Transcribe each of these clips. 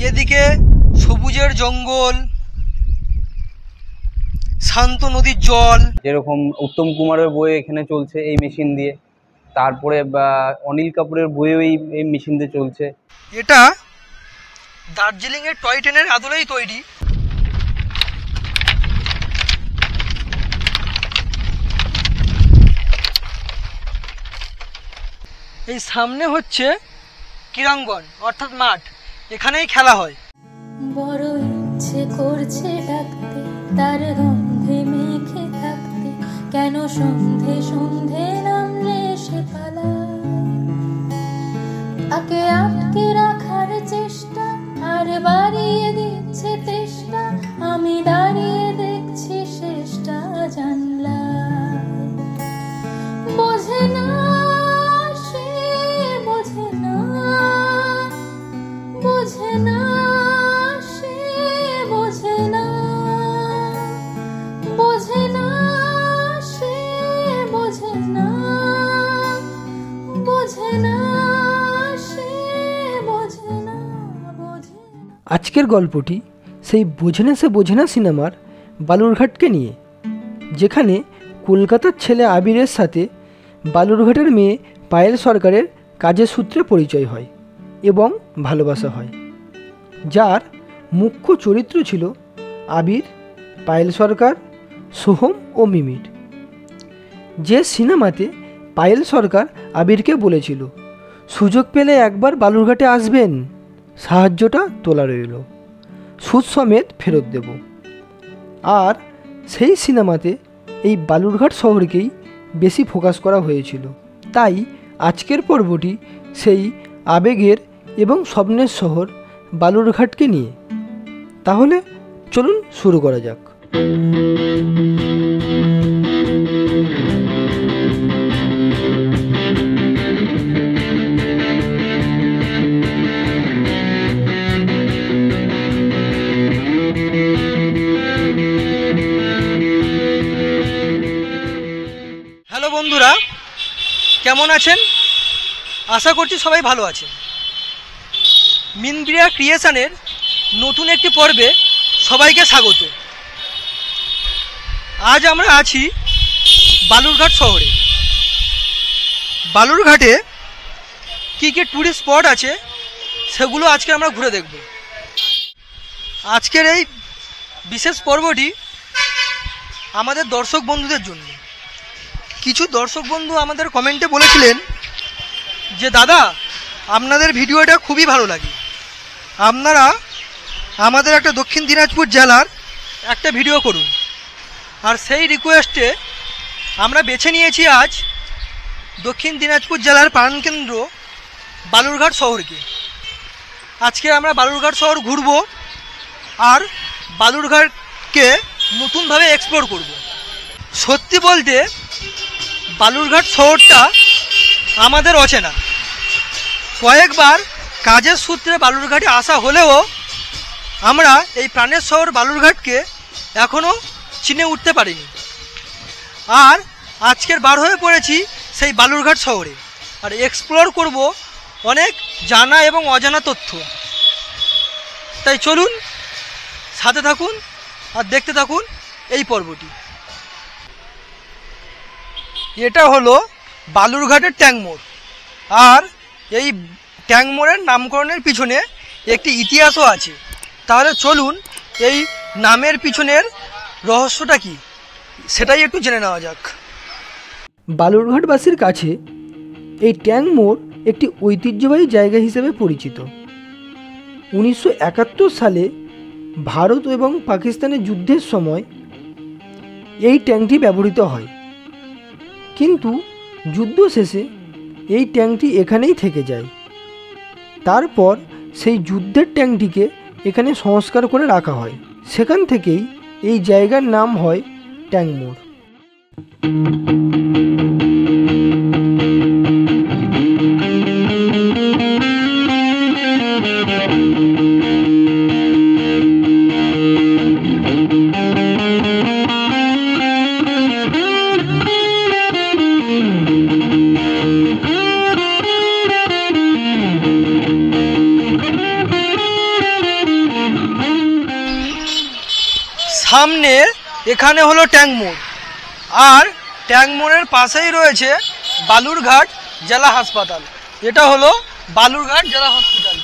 এদিকে সবুজের জঙ্গল, শান্ত নদীর জল। যেরকম উত্তম কুমারের বই এখানে চলছে এই মেশিন দিয়ে, তারপরে অনিল কাপুরের বইও এই মেশিন দিয়ে চলছে। এটা দার্জিলিংয়ের টয় ট্রেনের আদলেই তৈরি। এই সামনে হচ্ছে ক্রীড়াঙ্গন অর্থাৎ মাঠ, এখানেই খেলা হয়। বড় ইচ্ছে করছে ডাকতে, তার গন্ধে মেখে থাকতে, কেন সন্ধে সন্ধে নামলে সে পালায়। তাকে আটকে রাখার চেষ্টা আর বাড়িয়ে দিচ্ছে তেষ্টা, আমি দাঁড়িয়ে দেখছি শেষটা জানলায়। বোঝে না সে, বোঝে না, বোঝে না সে, বোঝে না, বোঝে না সে, বোঝে না, বোঝে না সে, বোঝে না, বোঝে। আজকের গল্পটি সেই বোঝে না সে বোঝে না সিনেমার বালুরঘাটকে নিয়ে, যেখানে কলকাতার ছেলে আবিরের সাথে বালুরঘাটের মেয়ে পায়েল সরকারের কাজের সূত্রে পরিচয় হয় এবং ভালোবাসা হয়, যার মুখ্য চরিত্র ছিল আবির, পায়েল সরকার, সোহম ও মিমির। যে সিনেমাতে পায়েল সরকার আবিরকে বলেছিল সুযোগ পেলে একবার বালুরঘাটে আসবেন, সাহায্যটা তোলা রইল, সুদ সমেত ফেরত দেব। আর সেই সিনেমাতে এই বালুরঘাট শহরকেই বেশি ফোকাস করা হয়েছিল। তাই আজকের পর্বটি সেই আবেগের এবং স্বপ্নের শহর বালুরঘাটকে নিয়ে। তাহলে চলুন শুরু করা যাক। হ্যালো বন্ধুরা, কেমন আছেন? আশা করছি সবাই ভালো আছেন। মিনব্রিয়া ক্রিয়েশনের নতুন একটি পর্বে সবাইকে স্বাগত। আজ আমরা আছি বালুরঘাট শহরে। বালুরঘাটে কী কী ট্যুরিস্ট স্পট আছে সেগুলো আজকে আমরা ঘুরে দেখব। আজকের এই বিশেষ পর্বটি আমাদের দর্শক বন্ধুদের জন্য। কিছু দর্শক বন্ধু আমাদের কমেন্টে বলেছিলেন যে দাদা, আপনাদের ভিডিওটা খুবই ভালো লাগে, আপনারা আমাদের একটা দক্ষিণ দিনাজপুর জেলার একটা ভিডিও করুন। আর সেই রিকোয়েস্টে আমরা বেছে নিয়েছি আজ দক্ষিণ দিনাজপুর জেলার প্রাণকেন্দ্র বালুরঘাট শহরকে। আজকে আমরা বালুরঘাট শহর ঘুরব আর বালুরঘাটকে নতুনভাবে এক্সপ্লোর করব। সত্যি বলতে বালুরঘাট শহরটা আমাদের অচেনা। কয়েকবার কাজের সূত্রে বালুরঘাটে আসা হলেও আমরা এই প্রাণের শহর বালুরঘাটকে এখনও চিনে উঠতে পারিনি। আর আজকের বার হয়ে পড়েছি সেই বালুরঘাট শহরে, আর এক্সপ্লোর করব অনেক জানা এবং অজানা তথ্য। তাই চলুন সাথে থাকুন আর দেখতে থাকুন এই পর্বটি। এটা হলো বালুরঘাটের ট্যাঙ্ক মোড়, আর এই ট্যাঙ্ক মোড়ের নামকরণের পিছনে একটি ইতিহাসও আছে। তাহলে চলুন এই নামের পিছনের রহস্যটা কি সেটাই একটু জেনে নেওয়া যাক। বালুরঘাটবাসীর কাছে এই ট্যাঙ্ক মোড় একটি ঐতিহ্যবাহী জায়গা হিসেবে পরিচিত। 1971 সালে ভারত এবং পাকিস্তানের যুদ্ধের সময় এই ট্যাঙ্কটি ব্যবহৃত হয়, কিন্তু যুদ্ধ শেষে এই ট্যাঙ্কটি এখানেই থেকে যায়। তারপর সেই যুদ্ধের ট্যাঙ্কটিকে এখানে সংস্কার করে রাখা হয়, সেখান থেকেই এই জায়গার নাম হয় ট্যাঙ্ক মোড়। সামনে এখানে হলো ট্যাঙ্ক মোড়, আর ট্যাঙ্ক মোড়ের পাশেই রয়েছে বালুরঘাট জেলা হাসপাতাল। এটা হলো বালুরঘাট জেলা হসপিটাল।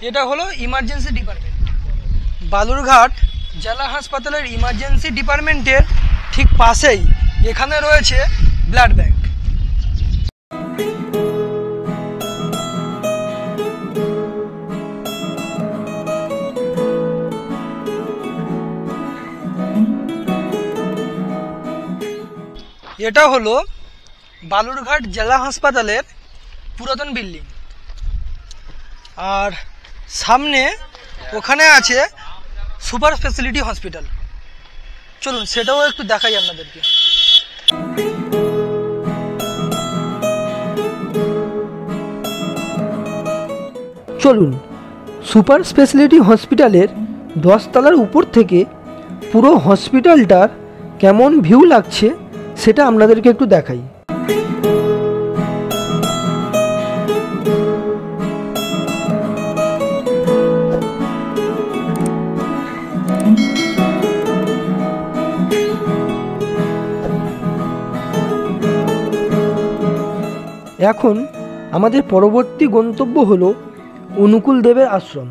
এটা হলো ইমার্জেন্সি ডিপার্টমেন্ট। বালুরঘাট জেলা হাসপাতালের ইমার্জেন্সি ডিপার্টমেন্টের ঠিক পাশেই এখানে রয়েছে ব্লাড ব্যাংক। এটা হলো বালুরঘাট জেলা হাসপাতালের পুরাতন বিল্ডিং, আর সামনে ওখানে আছে সুপার স্পেশালিটি হসপিটাল। চলুন সেটাও একটু দেখাই আপনাদেরকে। চলুন সুপার স্পেশালিটি হসপিটালের 10 তলার উপর থেকে পুরো হসপিটালটার কেমন ভিউ লাগছে সেটা আপনাদেরকে একটু দেখাই। এখন আমাদের পরবর্তী গন্তব্য হলো অনুকূল দেবের আশ্রম।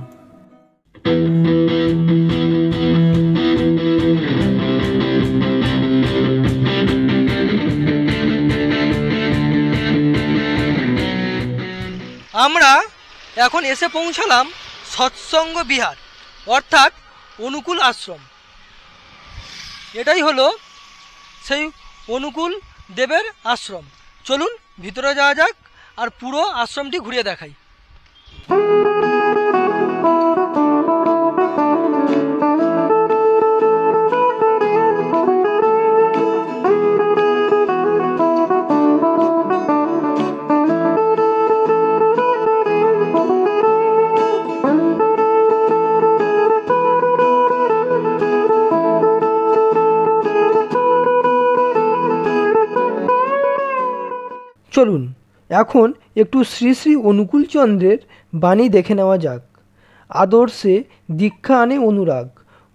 আমরা এখন এসে পৌঁছালাম সৎসঙ্গ বিহার অর্থাৎ অনুকূল আশ্রম। এটাই হলো সেই অনুকূল দেবের আশ্রম। চলুন ভিতরে যাওয়া যাক আর পুরো আশ্রমটি ঘুরিয়ে দেখাই। চলুন এখন একটু শ্রী শ্রী অনুকূলচন্দ্রের বাণী দেখে নেওয়া যাক। আদর্শে দীক্ষা আনে অনুরাগ,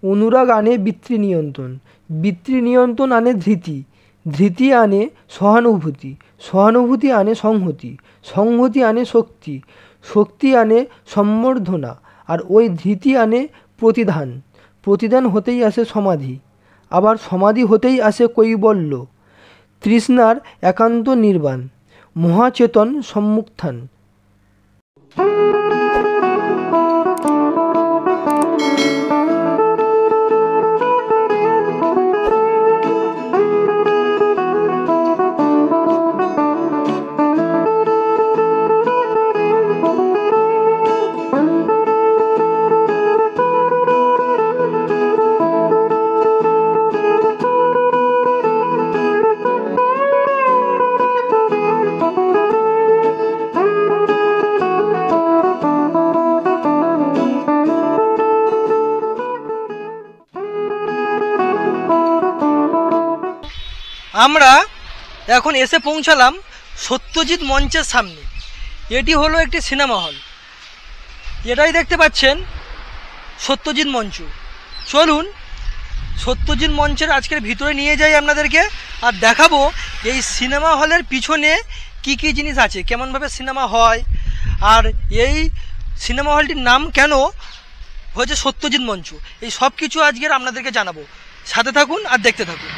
অনুরাগ আনে বৃত্তিনিয়ন্ত্রণ, বৃত্তিনিয়ন্ত্রণ আনে ধৃতি, ধৃতি আনে সহানুভূতি, সহানুভূতি আনে সংহতি, সংহতি আনে শক্তি, শক্তি আনে সম্বর্ধনা, আর ওই ধৃতি আনে প্রতিধান, প্রতিধান হতেই আসে সমাধি, আবার সমাধি হতেই আসে কৈবল্য, তৃষ্ণার একান্ত নির্বাণ, মহাচেতন সম্মুত্থান। আমরা এখন এসে পৌঁছালাম সত্যজিৎ মঞ্চের সামনে। এটি হলো একটি সিনেমা হল, এটাই দেখতে পাচ্ছেন সত্যজিৎ মঞ্চ। চলুন সত্যজিৎ মঞ্চের আজকের ভিতরে নিয়ে যাই আপনাদেরকে, আর দেখাবো এই সিনেমা হলের পিছনে কি কি জিনিস আছে, কেমনভাবে সিনেমা হয়, আর এই সিনেমা হলটির নাম কেন হয়েছে সত্যজিৎ মঞ্চ। এই সব কিছু আজকের আপনাদেরকে জানাবো, সাথে থাকুন আর দেখতে থাকুন।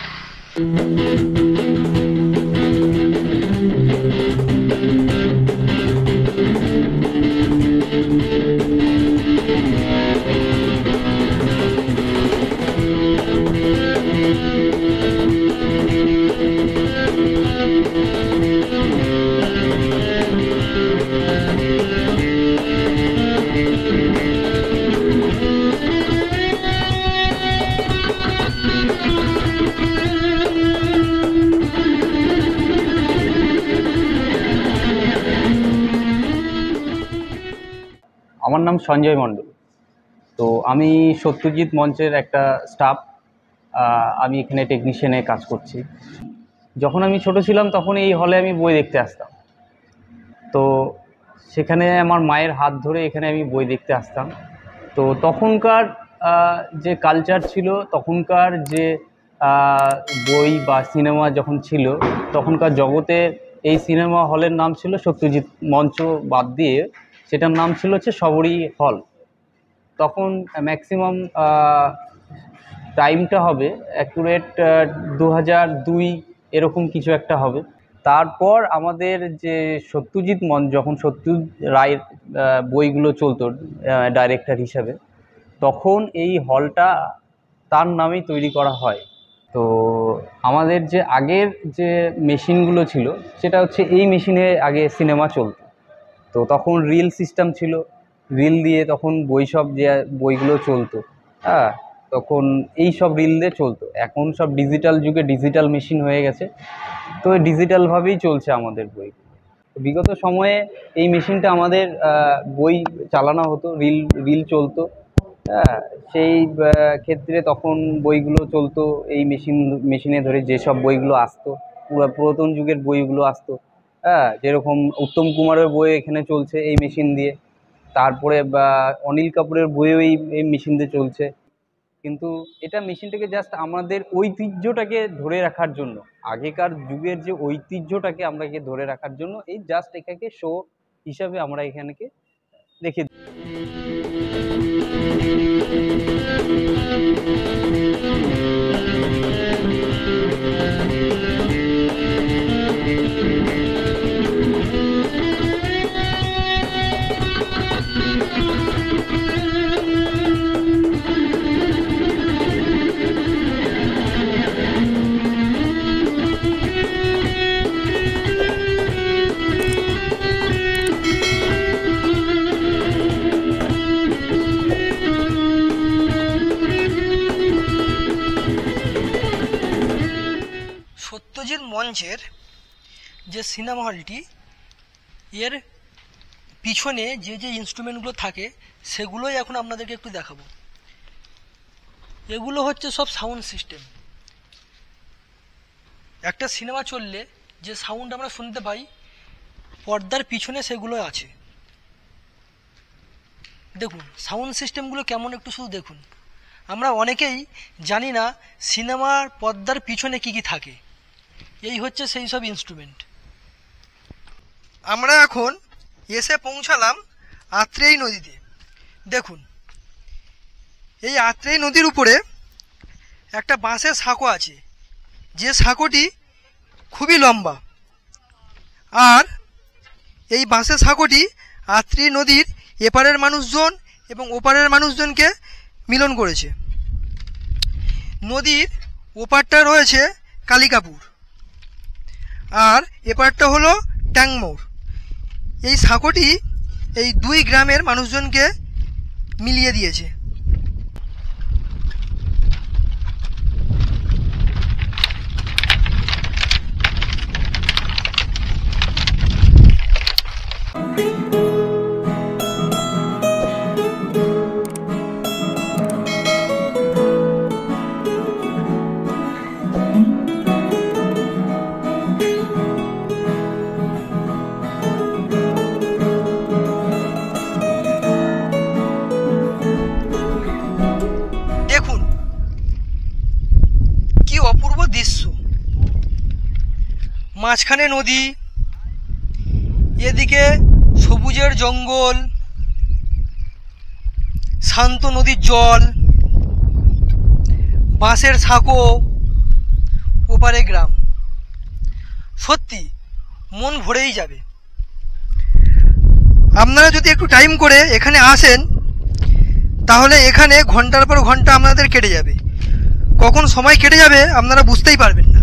আমার নাম সঞ্জয় মণ্ডল। তো আমি সত্যজিৎ মঞ্চের একটা স্টাফ। আমি এখানে টেকনিশিয়ানে কাজ করছি। যখন আমি ছোট ছিলাম তখন এই হলে আমি বই দেখতে আসতাম। তো সেখানে আমার মায়ের হাত ধরে এখানে আমি বই দেখতে আসতাম। তো তখনকার যে কালচার ছিল, তখনকার যে বই বা সিনেমা যখন ছিল, তখনকার জগতে এই সিনেমা হলের নাম ছিল সত্যজিৎ মঞ্চ বাদ দিয়ে সেটার নাম ছিল হচ্ছে শবরী হল। তখন ম্যাক্সিমাম টাইমটা হবে অ্যাকুরেট 2002 এরকম কিছু একটা হবে। তারপর আমাদের যে সত্যজিৎ মঞ্চ, যখন সত্যজিৎ রায়ের বইগুলো চলতো ডাইরেক্টর হিসাবে, তখন এই হলটা তার নামেই তৈরি করা হয়। তো আমাদের যে আগের যে মেশিনগুলো ছিল সেটা হচ্ছে এই মেশিনে আগে সিনেমা চলতো। তো তখন রিল সিস্টেম ছিল, রিল দিয়ে তখন যে বইগুলো চলতো, হ্যাঁ, তখন এই সব রিল দিয়ে চলতো। এখন সব ডিজিটাল যুগে ডিজিটাল মেশিন হয়ে গেছে, তো এই ডিজিটালভাবেই চলছে আমাদের বই। বিগত সময়ে এই মেশিনটা আমাদের বই চালানো হতো, রিল চলতো, হ্যাঁ। সেই ক্ষেত্রে তখন বইগুলো চলতো এই মেশিনে ধরে, যেসব বইগুলো আসতো পুরাতন যুগের বইগুলো আসতো, হ্যাঁ, যেরকম উত্তম কুমারের বই এখানে চলছে এই মেশিন দিয়ে। তারপরে অনিল কাপুরের বইও এই মেশিন দিয়ে চলছে। কিন্তু এটা মেশিনটাকে জাস্ট আমাদের ঐতিহ্যটাকে ধরে রাখার জন্য, আগেকার যুগের যে ঐতিহ্যটাকে আমরা ধরে রাখার জন্য এই জাস্ট এটাকে শো হিসাবে আমরা এখানেকে রেখে দিই। সত্যজিৎ মঞ্চের যে সিনেমা হলটি, এর পিছনে যে যে ইনস্ট্রুমেন্টগুলো থাকে সেগুলোই এখন আপনাদেরকে একটু দেখাবো। এগুলো হচ্ছে সব সাউন্ড সিস্টেম। একটা সিনেমা চললে যে সাউন্ড আমরা শুনতে পাই, পর্দার পিছনে সেগুলো আছে। দেখুন সাউন্ড সিস্টেমগুলো কেমন, একটু শুধু দেখুন। আমরা অনেকেই জানি না সিনেমার পর্দার পিছনে কি কি থাকে। এই হচ্ছে সেই সব ইনস্ট্রুমেন্ট। আমরা এখন এসে পৌঁছালাম আত্রেই নদীতে। দেখুন এই আত্রেই নদীর উপরে একটা বাঁশের সাঁকো আছে, যে সাঁকোটি খুবই লম্বা। আর এই বাঁশের সাঁকোটি আত্রেই নদীর এপারের মানুষজন এবং ওপারের মানুষজনকে মিলন করেছে। নদীর ওপারটা রয়েছে কালিকাপুর আর এপারটা হলো ট্যাংমোর। এই সাঁকোটি এই দুই গ্রামের মানুষজনকে মিলিয়ে দিয়েছে। দেখুন কি অপূর্ব দৃশ্য, মাঝখানে নদী, এদিকে সবুজের জঙ্গল, শান্ত নদীর জল, বাঁশের সাঁকো, ওপারে গ্রাম। সত্যি মন ভরেই যাবে। আপনারা যদি একটু টাইম করে এখানে আসেন তাহলে এখানে ঘন্টার পর ঘন্টা আপনাদের কেটে যাবে। কখন সময় কেটে যাবে আপনারা বুঝতেই পারবেন না।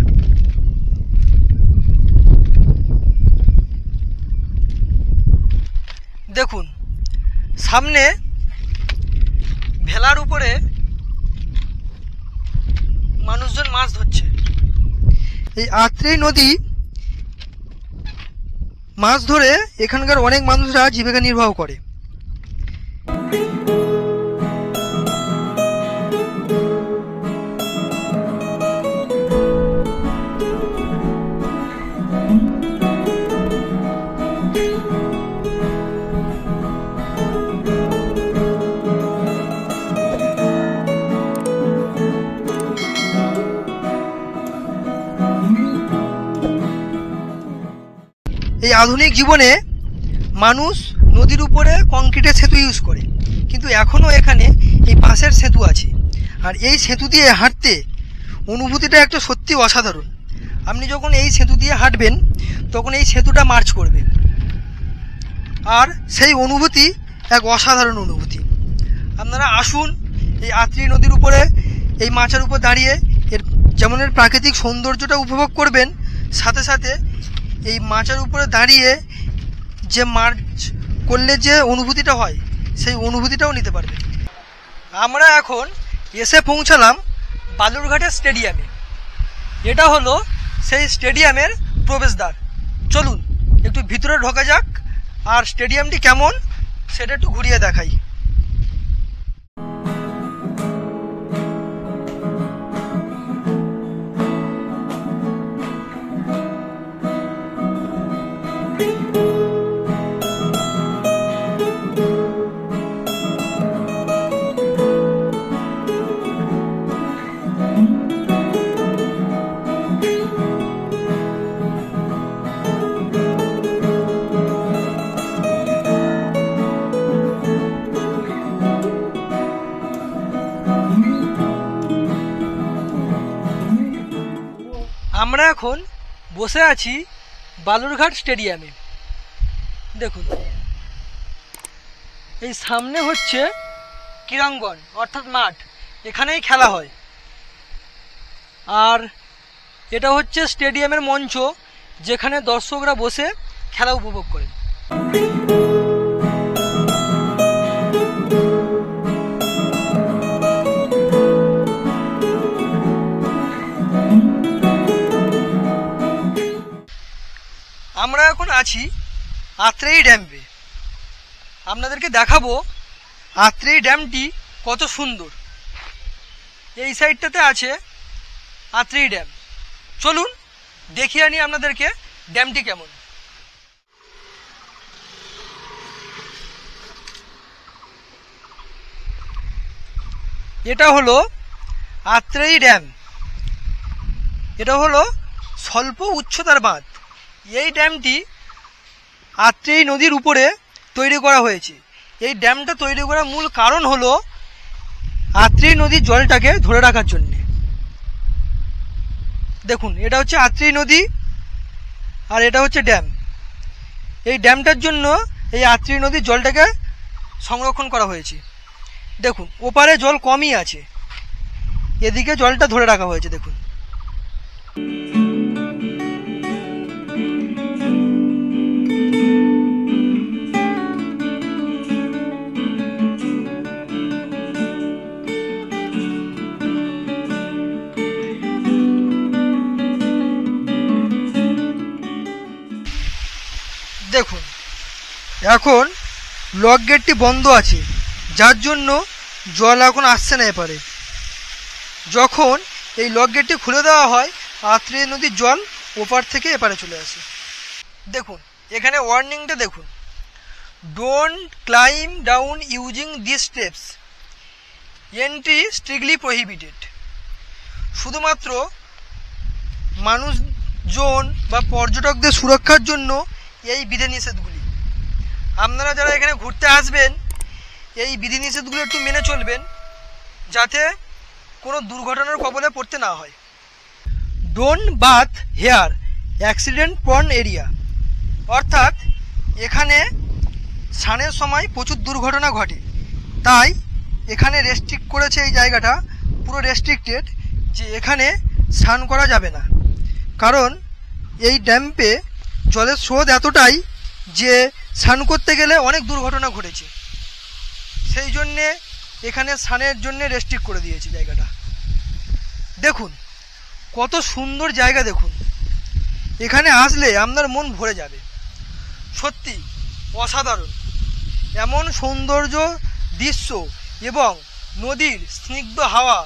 দেখুন সামনে ভেলার উপরে মানুষজন মাছ ধরছে। এই আত্রেই নদী মাছ ধরে এখানকার অনেক মানুষরা জীবিকা নির্বাহ করে। আধুনিক জীবনে মানুষ নদীর উপরে কংক্রিটের সেতু ইউজ করে, কিন্তু এখনও এখানে এই বাঁশের সেতু আছে। আর এই সেতু দিয়ে হাঁটতে অনুভূতিটা একটা সত্যি অসাধারণ। আপনি যখন এই সেতু দিয়ে হাঁটবেন তখন এই সেতুটা মার্চ করবে, আর সেই অনুভূতি এক অসাধারণ অনুভূতি। আপনারা আসুন, এই আত্রি নদীর উপরে এই মাচার উপর দাঁড়িয়ে যেমন এর প্রাকৃতিক সৌন্দর্যটা উপভোগ করবেন, সাথে সাথে এই মাচার উপরে দাঁড়িয়ে যে মার্চ করলে যে অনুভূতিটা হয় সেই অনুভূতিটাও নিতে পারবেন। আমরা এখন এসে পৌঁছালাম বালুরঘাটের স্টেডিয়ামে। এটা হলো সেই স্টেডিয়ামের প্রবেশদ্বার। চলুন একটু ভিতরে ঢোকা যাক, আর স্টেডিয়ামটি কেমন সেটা একটু ঘুরিয়ে দেখাই। আমরা এখন বসে আছি বালুরঘাট স্টেডিয়ামে। দেখুন, এই সামনে হচ্ছে ক্রীড়াঙ্গন অর্থাৎ মাঠ, এখানেই খেলা হয়। আর এটা হচ্ছে স্টেডিয়ামের মঞ্চ, যেখানে দর্শকরা বসে খেলা উপভোগ করেন। আমরা এখন আছি আত্রেই ড্যামে। আপনাদেরকে দেখাবো আত্রেই ড্যামটি কত সুন্দর। এই সাইডটাতে আছে আত্রেই ড্যাম। চলুন দেখিয়ে আনি আপনাদেরকে ড্যামটি কেমন। এটা হলো আত্রেই ড্যাম। এটা হলো স্বল্প উচ্চতার বাঁধ। এই ড্যামটি আত্রেই নদীর উপরে তৈরি করা হয়েছে। এই ড্যামটা তৈরি করার মূল কারণ হলো আত্রেই নদীর জলটাকে ধরে রাখার জন্যে। দেখুন, এটা হচ্ছে আত্রেই নদী আর এটা হচ্ছে ড্যাম। এই ড্যামটার জন্য এই আত্রেই নদীর জলটাকে সংরক্ষণ করা হয়েছে। দেখুন, ওপারে জল কমই আছে, এদিকে জলটা ধরে রাখা হয়েছে। দেখুন, দেখুন এখন লক গেটটি বন্ধ আছে, যার জন্য জল এখন আসছে না এপারে। যখন এই লক গেটটি খুলে দেওয়া হয়, আত্রেই নদীর জল ওপার থেকে এপারে চলে আসে। দেখুন এখানে ওয়ার্নিংটা দেখুন, don't claim down using this steps, entry strictly prohibited. শুধুমাত্র মানুষজন বা পর্যটকদের সুরক্ষার জন্য এই বিধিনিষেধগুলি। আপনারা যারা এখানে ঘুরতে আসবেন এই বিধিনিষেধগুলো একটু মেনে চলবেন, যাতে কোনো দুর্ঘটনার কবলে পড়তে না হয়। Don't bath here, accident prone area, অর্থাৎ এখানে স্নানের সময় প্রচুর দুর্ঘটনা ঘটে, তাই এখানে রেস্ট্রিক্ট করেছে। এই জায়গাটা পুরো রেস্ট্রিক্টেড, যে এখানে স্নান করা যাবে না। কারণ এই ড্যামে জলের স্রোত এতটাই যে স্নান করতে গেলে অনেক দুর্ঘটনা ঘটেছে, সেই জন্যে এখানে স্নানের জন্য রেস্ট্রিক্ট করে দিয়েছে জায়গাটা। দেখুন কত সুন্দর জায়গা, দেখুন এখানে আসলে আপনার মন ভরে যাবে। সত্যি অসাধারণ, এমন সৌন্দর্য দৃশ্য এবং নদীর স্নিগ্ধ হাওয়া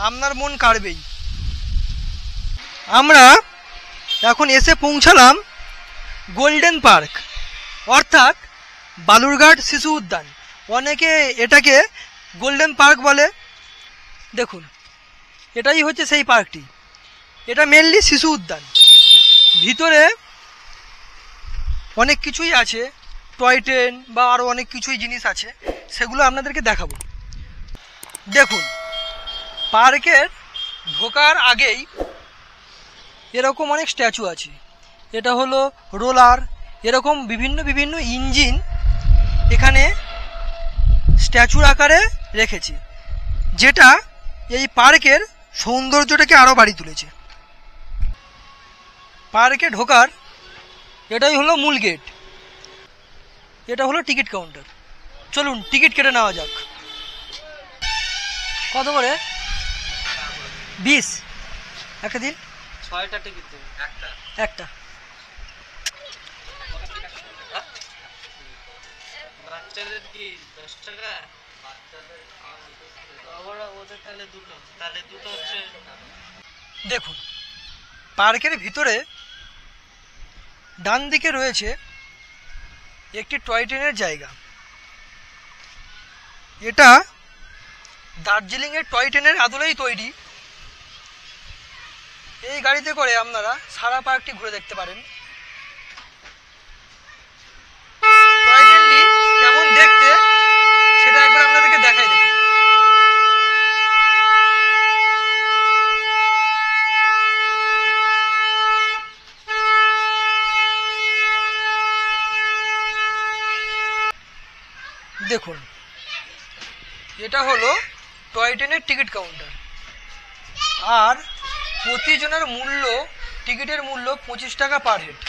আপনার মন কাড়বেই। আমরা এখন এসে পৌঁছালাম গোল্ডেন পার্ক, অর্থাৎ বালুরঘাট শিশু উদ্যান। অনেকে এটাকে গোল্ডেন পার্ক বলে। দেখুন এটাই হচ্ছে সেই পার্কটি। এটা মেনলি শিশু উদ্যান। ভিতরে অনেক কিছুই আছে, টয় ট্রেন বা আরও অনেক কিছুই জিনিস আছে, সেগুলো আপনাদেরকে দেখাবো। দেখুন, পার্কের ঢোকার আগেই এরকম অনেক স্ট্যাচু আছে। এটা হলো রোলার, এরকম বিভিন্ন বিভিন্ন ইঞ্জিন এখানে স্ট্যাচুর আকারে রেখেছি, যেটা এই পার্কের সৌন্দর্যটাকে আরও বাড়িয়ে তুলেছে। পার্কে ঢোকার এটাই হলো মূল গেট, এটা হলো টিকিট কাউন্টার। চলুন টিকিট কেটে নেওয়া যাক। কত করে? 20 একটা দিন। 6টা টিকিট একটা। বাচ্চাদের কি 10 টাকা? ওদের তাহলে দুটো হচ্ছে। দেখুন, পার্কের ভিতরে ডান দিকে রয়েছে একটি টয় ট্রেনের জায়গা। এটা দার্জিলিংয়ের টয় ট্রেনের আদলেই তৈরি। এই গাড়িতে করে আপনারা সারা পার্কটি ঘুরে দেখতে পারেন। টয় ট্রেনটি কেমন দেখতে সেটা একবার আপনাদেরকে দেখাই। দেখুন, দেখুন এটা হলো টয় ট্রেনের টিকিট কাউন্টার। আর প্রতিজনের মূল্য, টিকিটের মূল্য 25 টাকা পার হেড।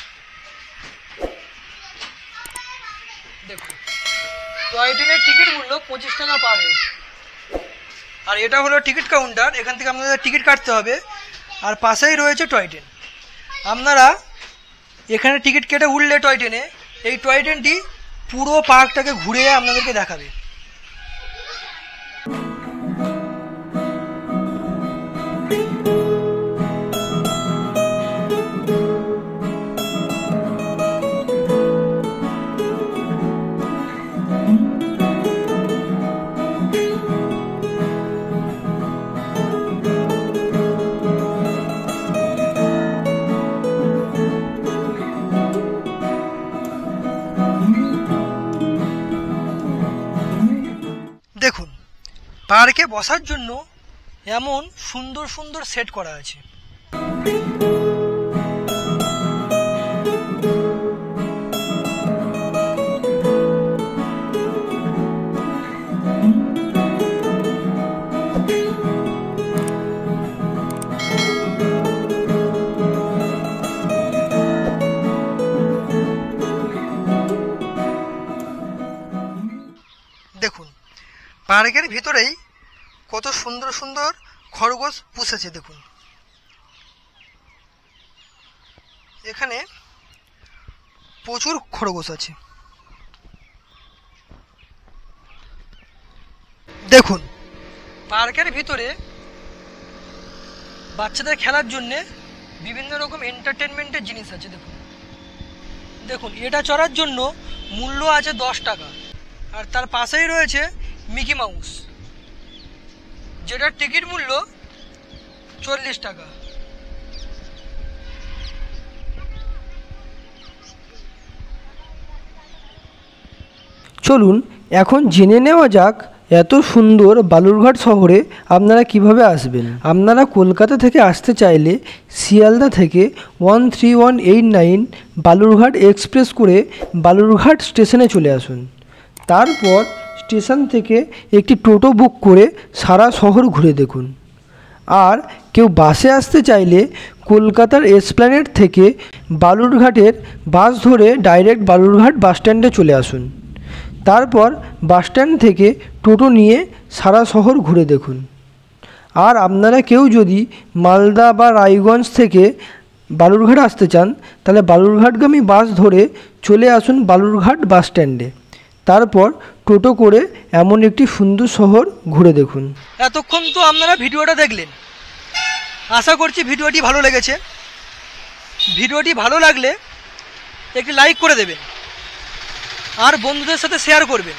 দেখুন, টয় ট্রেনের টিকিট মূল্য 25 টাকা পার হেড। আর এটা হলো টিকিট কাউন্টার, এখান থেকে আপনাদের টিকিট কাটতে হবে। আর পাশেই রয়েছে টয় ট্রেন। আপনারা এখানে টিকিট কেটে উঠলে টয় ট্রেনে, এই টয় ট্রেনটি পুরো পার্কটাকে ঘুরে আপনাদেরকে দেখাবে। দেখুন, পার্কে বসার জন্য এমন সুন্দর সুন্দর সেট করা আছে। দেখুন, পার্কের ভিতরেই কত সুন্দর সুন্দর খরগোশ পুষেছে। দেখুন, এখানে প্রচুর খরগোশ আছে। দেখুন, পার্কের ভিতরে বাচ্চাদের খেলার জন্য বিভিন্ন রকম এন্টারটেনমেন্টের জিনিস আছে। দেখুন, দেখুন এটা চড়ার জন্য মূল্য আছে 10 টাকা। আর তার পাশেই রয়েছে মিকি মাউস, যেটার টিকিট মূল্য 40 টাকা। চলুন এখন জেনে নেওয়া যাক এত সুন্দর বালুরঘাট শহরে আপনারা কিভাবে আসবেন। আপনারা কলকাতা থেকে আসতে চাইলে শিয়ালদা থেকে 13189 বালুরঘাট এক্সপ্রেস করে বালুরঘাট স্টেশনে চলে আসুন। তারপর স্টেশন থেকে একটি টোটো বুক করে সারা শহর ঘুরে দেখুন। আর কেউ বাসে আসতে চাইলে কলকাতার এসপ্ল্যানেড থেকে বালুরঘাটের বাস ধরে ডাইরেক্ট বালুরঘাট বাসস্ট্যান্ডে চলে আসুন। তারপর বাসস্ট্যান্ড থেকে টোটো নিয়ে সারা শহর ঘুরে দেখুন। আর আপনারা কেউ যদি মালদা বা রায়গঞ্জ থেকে বালুরঘাট আসতে চান তাহলে বালুরঘাটগামী বাস ধরে চলে আসুন বালুরঘাট বাসস্ট্যান্ডে। তারপর টোটো করে এমন একটি সুন্দর শহর ঘুরে দেখুন। এতক্ষণ তো আপনারা ভিডিওটা দেখলেন, আশা করছি ভিডিওটি ভালো লেগেছে। ভিডিওটি ভালো লাগলে একটি লাইক করে দেবেন আর বন্ধুদের সাথে শেয়ার করবেন।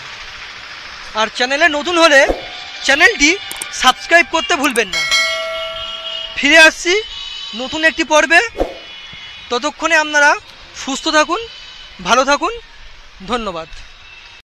আর চ্যানেলে নতুন হলে চ্যানেলটি সাবস্ক্রাইব করতে ভুলবেন না। ফিরে আসছি নতুন একটি পর্বে। ততক্ষণে আপনারা সুস্থ থাকুন, ভালো থাকুন, ধন্যবাদ।